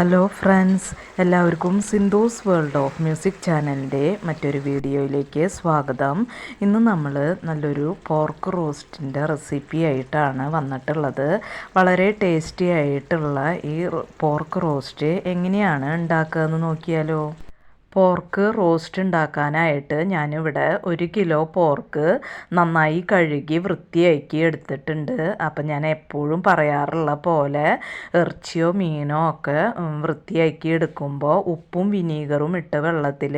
Hello friends, എല്ലാവർക്കും Sindhu's world of music ചാനലിൻ്റെ മറ്റൊരു വീഡിയോയിലേക്ക് സ്വാഗതം. ഇന്ന് നമ്മൾ നല്ലൊരു പോർക്ക് റോസ്റ്റിൻ്റെ റെസിപ്പി ആയിട്ടാണ് വന്നിട്ടുള്ളത്. വളരെ ടേസ്റ്റി ആയിട്ടുള്ള ഈ പോർക്ക് റോസ്റ്റ് എങ്ങനെയാണ് ഉണ്ടാക്കുക എന്ന് നോക്കിയാലോ. പോർക്ക് റോസ്റ്റ് ഉണ്ടാക്കാനായിട്ട് ഞാനിവിടെ 1 കിലോ പോർക്ക് നന്നായി കഴുകി വൃത്തിയാക്കി എടുത്തിട്ടുണ്ട്. അപ്പം ഞാൻ എപ്പോഴും പറയാറുള്ള പോലെ ഇറച്ചിയോ മീനോ ഒക്കെ വൃത്തിയാക്കി എടുക്കുമ്പോൾ ഉപ്പും വിനീഗറും ഇട്ട് വെള്ളത്തിൽ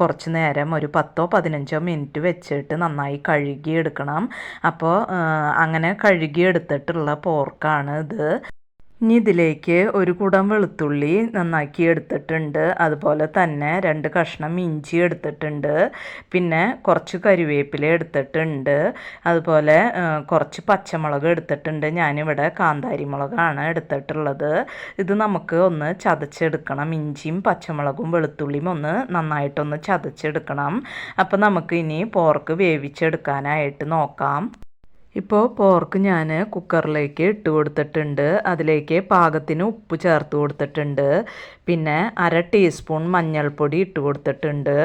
കുറച്ച് നേരം ഒരു 10-15 മിനിറ്റ് വെച്ചിട്ട് നന്നായി കഴുകി എടുക്കണം. അപ്പോൾ അങ്ങനെ കഴുകി എടുത്തിട്ടുള്ള പോർക്കാണ് ഇത്. ഇനി ഇതിലേക്ക് ഒരു കുടം വെളുത്തുള്ളി നന്നാക്കി എടുത്തിട്ടുണ്ട്, അതുപോലെ തന്നെ 2 കഷ്ണം ഇഞ്ചി എടുത്തിട്ടുണ്ട്, പിന്നെ കുറച്ച് കരിവേപ്പില എടുത്തിട്ടുണ്ട്, അതുപോലെ കുറച്ച് പച്ചമുളക് എടുത്തിട്ടുണ്ട്. ഞാനിവിടെ കാന്താരി മുളകാണ് എടുത്തിട്ടുള്ളത്. ഇത് നമുക്ക് ഒന്ന് ചതച്ചെടുക്കണം. ഇഞ്ചിയും പച്ചമുളകും വെളുത്തുള്ളിയും ഒന്ന് നന്നായിട്ടൊന്ന് ചതച്ചെടുക്കണം. അപ്പോൾ നമുക്ക് ഇനി പോർക്ക് വേവിച്ചെടുക്കാനായിട്ട് നോക്കാം. ഇപ്പോൾ പോർക്ക് ഞാൻ കുക്കറിലേക്ക് ഇട്ട് കൊടുത്തിട്ടുണ്ട്. അതിലേക്ക് പാകത്തിന് ഉപ്പ് ചേർത്ത് കൊടുത്തിട്ടുണ്ട്. പിന്നെ 1/2 ടീസ്പൂൺ മഞ്ഞൾപ്പൊടി ഇട്ട് കൊടുത്തിട്ടുണ്ട്.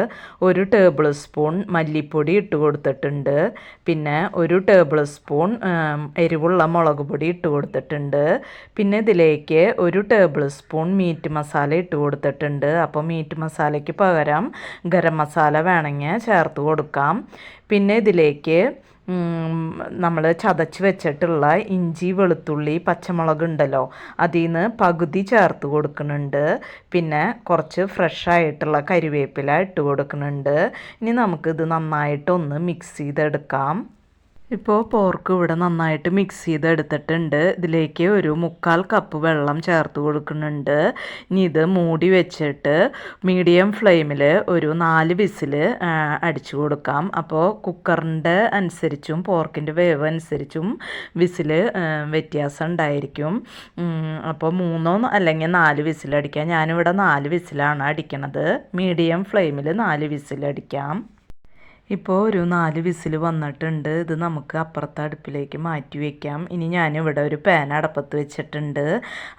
1 ടേബിൾ സ്പൂൺ മല്ലിപ്പൊടി ഇട്ട് കൊടുത്തിട്ടുണ്ട്. പിന്നെ 1 ടേബിൾ സ്പൂൺ എരിവുള്ള മുളക് പൊടി ഇട്ട് കൊടുത്തിട്ടുണ്ട്. പിന്നെ ഇതിലേക്ക് 1 ടേബിൾ സ്പൂൺ മീറ്റ് മസാല ഇട്ട് കൊടുത്തിട്ടുണ്ട്. അപ്പോൾ മീറ്റ് മസാലയ്ക്ക് പകരം ഗരം മസാല വേണമെങ്കിൽ ചേർത്ത് കൊടുക്കാം. പിന്നെ ഇതിലേക്ക് നമ്മൾ ചതച്ച് വെച്ചിട്ടുള്ള ഇഞ്ചി വെളുത്തുള്ളി പച്ചമുളക് ഉണ്ടല്ലോ, അതിൽ നിന്ന് പകുതി ചേർത്ത് കൊടുക്കുന്നുണ്ട്. പിന്നെ കുറച്ച് ഫ്രഷ് ആയിട്ടുള്ള കരിവേപ്പില ഇട്ട് കൊടുക്കുന്നുണ്ട്. ഇനി നമുക്കിത് നന്നായിട്ടൊന്ന് മിക്സ് ചെയ്തെടുക്കാം. ഇപ്പോൾ പോർക്ക് ഇവിടെ നന്നായിട്ട് മിക്സ് ചെയ്തെടുത്തിട്ടുണ്ട്. ഇതിലേക്ക് ഒരു 1/4 കപ്പ് വെള്ളം ചേർത്ത് കൊടുക്കുന്നുണ്ട്. ഇനി ഇത് മൂടി വെച്ചിട്ട് മീഡിയം ഫ്ലെയിമിൽ ഒരു 4 വിസിൽ അടിച്ചു കൊടുക്കാം. അപ്പോൾ കുക്കറിൻ്റെ അനുസരിച്ചും പോർക്കിൻ്റെ വേവ് അനുസരിച്ചും വിസിൽ വ്യത്യാസം ഉണ്ടായിരിക്കും. അപ്പോൾ 3 അല്ലെങ്കിൽ 4 വിസിൽ അടിക്കാം. ഞാനിവിടെ 4 വിസിലാണ് അടിക്കണത്. മീഡിയം ഫ്ലെയിമിൽ 4 വിസിൽ അടിക്കാം. ഇപ്പോൾ ഒരു 4 വിസിൽ വന്നിട്ടുണ്ട്. ഇത് നമുക്ക് അപ്പുറത്തെ അടുപ്പിലേക്ക് മാറ്റി വയ്ക്കാം. ഇനി ഞാനിവിടെ ഒരു പാൻ അടപ്പത്ത് വെച്ചിട്ടുണ്ട്.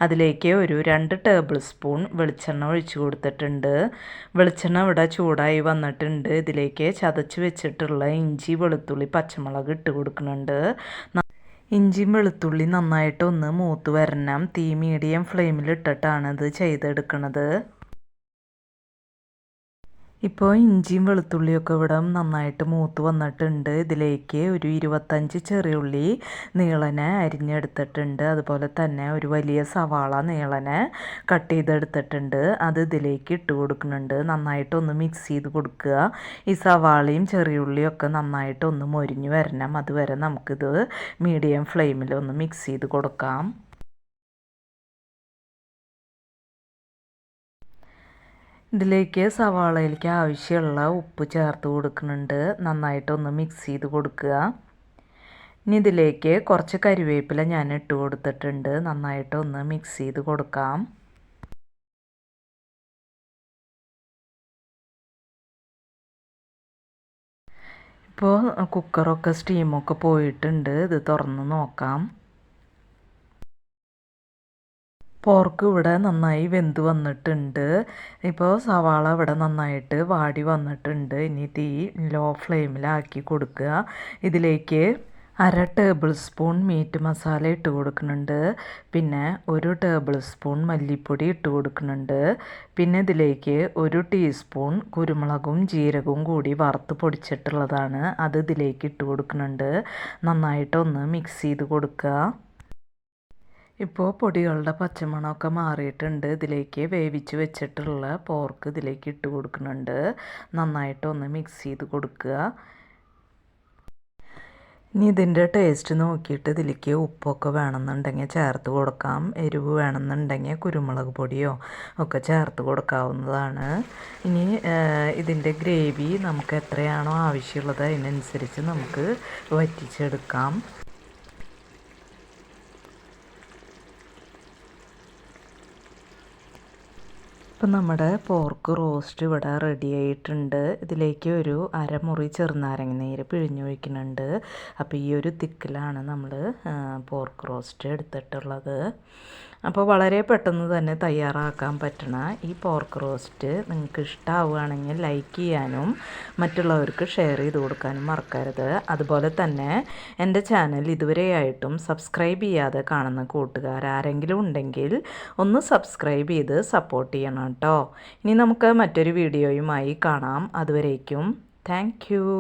അതിലേക്ക് ഒരു 2 ടേബിൾ സ്പൂൺ വെളിച്ചെണ്ണ ഒഴിച്ച് കൊടുത്തിട്ടുണ്ട്. വെളിച്ചെണ്ണ ഇവിടെ ചൂടായി വന്നിട്ടുണ്ട്. ഇതിലേക്ക് ചതച്ച് വെച്ചിട്ടുള്ള ഇഞ്ചി വെളുത്തുള്ളി പച്ചമുളക് ഇട്ട് കൊടുക്കുന്നുണ്ട്. ഇഞ്ചിയും വെളുത്തുള്ളി നന്നായിട്ടൊന്ന് മൂത്ത് വരണം. തീ മീഡിയം ഫ്ലെയിമിൽ ഇട്ടിട്ടാണ് ഇത് ചെയ്തെടുക്കുന്നത്. ഇപ്പോൾ ഇഞ്ചിയും വെളുത്തുള്ളിയൊക്കെ ഇവിടെ നന്നായിട്ട് മൂത്ത് വന്നിട്ടുണ്ട്. ഇതിലേക്ക് ഒരു 25 ചെറിയുള്ളി നീളനെ അരിഞ്ഞെടുത്തിട്ടുണ്ട്. അതുപോലെ തന്നെ ഒരു വലിയ സവാള നീളനെ കട്ട് ചെയ്തെടുത്തിട്ടുണ്ട്. അത് ഇതിലേക്ക് ഇട്ട് കൊടുക്കുന്നുണ്ട്. നന്നായിട്ടൊന്ന് മിക്സ് ചെയ്ത് കൊടുക്കുക. ഈ സവാളയും ചെറിയുള്ളിയും ഒക്കെ നന്നായിട്ടൊന്ന് മൊരിഞ്ഞ് വരണം. അതുവരെ നമുക്കിത് മീഡിയം ഫ്ലെയിമിൽ ഒന്ന് മിക്സ് ചെയ്ത് കൊടുക്കാം. ഇതിലേക്ക് സവാളയിലേക്ക് ആവശ്യമുള്ള ഉപ്പ് ചേർത്ത് കൊടുക്കുന്നുണ്ട്. നന്നായിട്ടൊന്ന് മിക്സ് ചെയ്ത് കൊടുക്കുക. ഇനി ഇതിലേക്ക് കുറച്ച് കരിവേപ്പില ഞാൻ ഇട്ട് കൊടുത്തിട്ടുണ്ട്. നന്നായിട്ടൊന്ന് മിക്സ് ചെയ്ത് കൊടുക്കാം. ഇപ്പോൾ കുക്കറൊക്കെ സ്റ്റീമൊക്കെ പോയിട്ടുണ്ട്. ഇത് തുറന്ന് നോക്കാം. പോർക്ക് ഇവിടെ നന്നായി വെന്ത് വന്നിട്ടുണ്ട്. ഇപ്പോൾ സവാള ഇവിടെ നന്നായിട്ട് വാടി വന്നിട്ടുണ്ട്. ഇനി തീ ലോ ഫ്ലെയിമിലാക്കി കൊടുക്കുക. ഇതിലേക്ക് 1/2 ടേബിൾ സ്പൂൺ മീറ്റ് മസാല ഇട്ട് കൊടുക്കുന്നുണ്ട്. പിന്നെ 1 ടേബിൾ സ്പൂൺ മല്ലിപ്പൊടി ഇട്ട് കൊടുക്കുന്നുണ്ട്. പിന്നെ ഇതിലേക്ക് 1 ടീസ്പൂൺ കുരുമുളകും ജീരകവും കൂടി വറുത്ത് പൊടിച്ചിട്ടുള്ളതാണ്. അത് ഇതിലേക്ക് ഇട്ട് കൊടുക്കുന്നുണ്ട്. നന്നായിട്ടൊന്ന് മിക്സ് ചെയ്ത് കൊടുക്കുക. ഇപ്പോൾ പൊടികളുടെ പച്ചമണമൊക്കെ മാറിയിട്ടുണ്ട്. ഇതിലേക്ക് വേവിച്ച് വെച്ചിട്ടുള്ള പോർക്ക് ഇതിലേക്ക് ഇട്ട് കൊടുക്കുന്നുണ്ട്. നന്നായിട്ടൊന്ന് മിക്സ് ചെയ്ത് കൊടുക്കുക. ഇനി ഇതിൻ്റെ ടേസ്റ്റ് നോക്കിയിട്ട് ഇതിലേക്ക് ഉപ്പൊക്കെ വേണമെന്നുണ്ടെങ്കിൽ ചേർത്ത് കൊടുക്കാം. എരിവ് വേണമെന്നുണ്ടെങ്കിൽ കുരുമുളക് പൊടിയോ ഒക്കെ ചേർത്ത് കൊടുക്കാവുന്നതാണ്. ഇനി ഇതിൻ്റെ ഗ്രേവി നമുക്ക് എത്രയാണോ ആവശ്യമുള്ളത് അതിനനുസരിച്ച് നമുക്ക് വറ്റിച്ചെടുക്കാം. ഇപ്പം നമ്മുടെ പോർക്ക് റോസ്റ്റ് ഇവിടെ റെഡി ആയിട്ടുണ്ട്. ഇതിലേക്ക് ഒരു അരമുറി ചെറുനാരങ്ങ നീര് പിഴിഞ്ഞൊഴിക്കുന്നുണ്ട്. അപ്പോൾ ഈ ഒരു തിക്കിലാണ് നമ്മൾ പോർക്ക് റോസ്റ്റ് എടുത്തിട്ടുള്ളത്. അപ്പോൾ വളരെ പെട്ടെന്ന് തന്നെ തയ്യാറാക്കാൻ പറ്റണ ഈ പോർക്ക് റോസ്റ്റ് നിങ്ങൾക്ക് ഇഷ്ടമാവുകയാണെങ്കിൽ ലൈക്ക് ചെയ്യാനും മറ്റുള്ളവർക്ക് ഷെയർ ചെയ്ത് കൊടുക്കാനും മറക്കരുത്. അതുപോലെ തന്നെ എൻ്റെ ചാനൽ ഇതുവരെയായിട്ടും സബ്സ്ക്രൈബ് ചെയ്യാതെ കാണുന്ന കൂട്ടുകാർ ആരെങ്കിലും ഉണ്ടെങ്കിൽ ഒന്ന് സബ്സ്ക്രൈബ് ചെയ്ത് സപ്പോർട്ട് ചെയ്യണം കേട്ടോ. ഇനി നമുക്ക് മറ്റൊരു വീഡിയോയുമായി കാണാം. അതുവരേക്കും താങ്ക് യു.